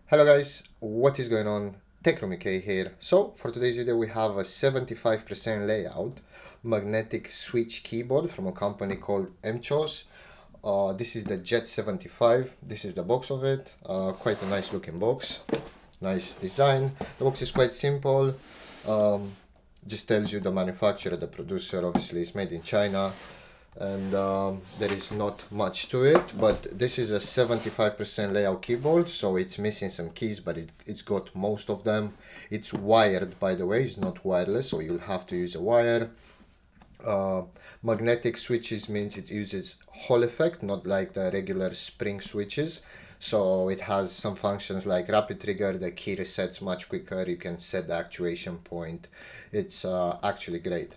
Hello guys, what is going on? Techroomuk here. So for today's video we have a 75% layout magnetic switch keyboard from a company called MCHOSE. This is the Jet 75. This is the box of it. Quite a nice looking box. Nice design. The box is quite simple. Just tells you the manufacturer, the producer. Obviously it's made in China. And there is not much to it, but this is a 75% layout keyboard, so it's missing some keys, but it's got most of them. It's wired, by the way, it's not wireless, so you'll have to use a wire. Magnetic switches means it uses Hall effect, not like the regular spring switches. So it has some functions like rapid trigger, the key resets much quicker, you can set the actuation point. It's actually great.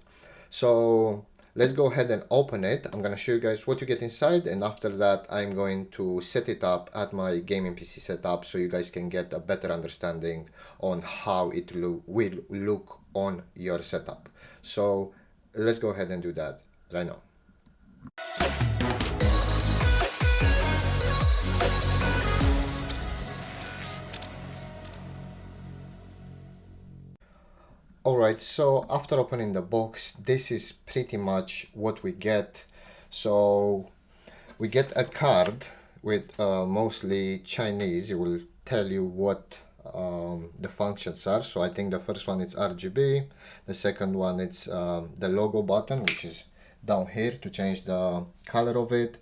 So let's go ahead and open it. I'm going to show you guys what you get inside, and after that I'm going to set it up at my gaming PC setup so you guys can get a better understanding on how it will look on your setup. So let's go ahead and do that right now. Alright, so after opening the box, this is pretty much what we get. So we get a card with mostly Chinese. It will tell you what the functions are. So I think the first one is RGB, the second one is the logo button, which is down here to change the color of it,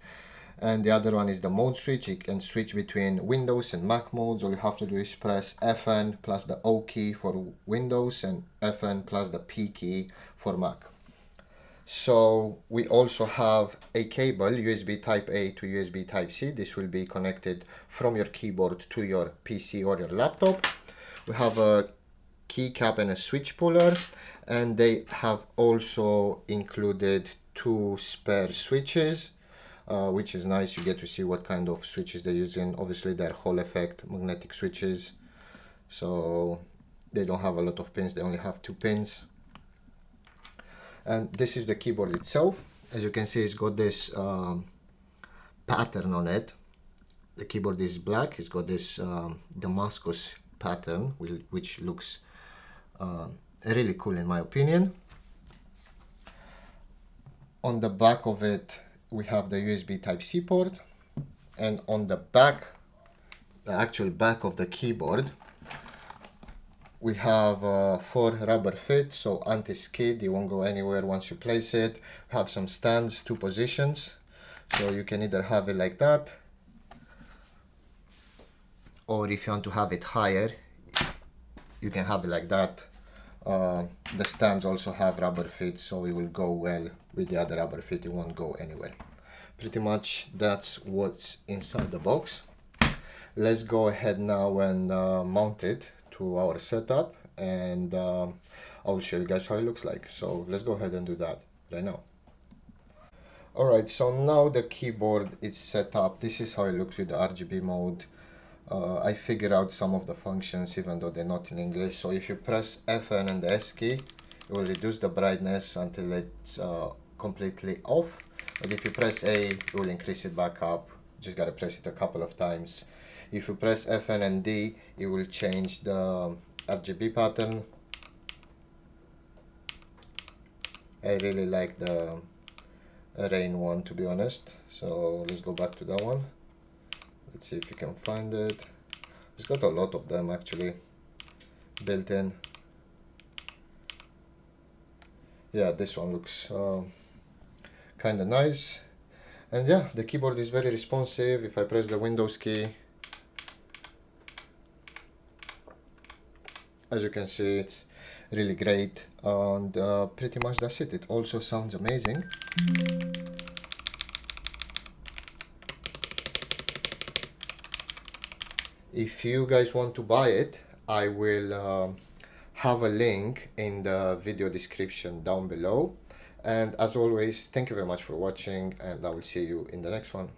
and the other one is the mode switch. You can switch between Windows and Mac modes. All you have to do is press FN plus the O key for Windows and FN plus the P key for Mac. So we also have a cable, USB type A to USB type C. This will be connected from your keyboard to your PC or your laptop. We have a keycap and a switch puller, and they have also included two spare switches, which is nice. You get to see what kind of switches they're using. Obviously they're Hall effect magnetic switches, so they don't have a lot of pins, they only have 2 pins. And this is the keyboard itself. As you can see, it's got this pattern on it. The keyboard is black. It's got this Damascus pattern, which looks really cool in my opinion. On the back of it we have the USB type C port, and on the back, the actual back of the keyboard, we have 4 rubber feet, so anti-skid, it won't go anywhere once you place it. We have some stands, 2 positions, so you can either have it like that, or if you want to have it higher, you can have it like that. The stands also have rubber feet, so it will go well with the other rubber feet, it won't go anywhere. Pretty much that's what's inside the box. Let's go ahead now and mount it to our setup, and I'll show you guys how it looks like. So let's go ahead and do that right now. Alright, so now the keyboard is set up. This is how it looks with the RGB mode. I figured out some of the functions even though they're not in English. So if you press FN and the S key, it will reduce the brightness until it's completely off. But if you press A, it will increase it back up. Just gotta press it a couple of times. If you press FN and D, it will change the RGB pattern. I really like the rain one, to be honest. So let's go back to that one. Let's see if you can find it. It's got a lot of them actually built in. Yeah, this one looks kind of nice. And yeah, the keyboard is very responsive. If I press the Windows key, as you can see, it's really great. And pretty much that's it. It also sounds amazing. If you guys want to buy it, I will have a link in the video description down below. And as always, thank you very much for watching, and I will see you in the next one.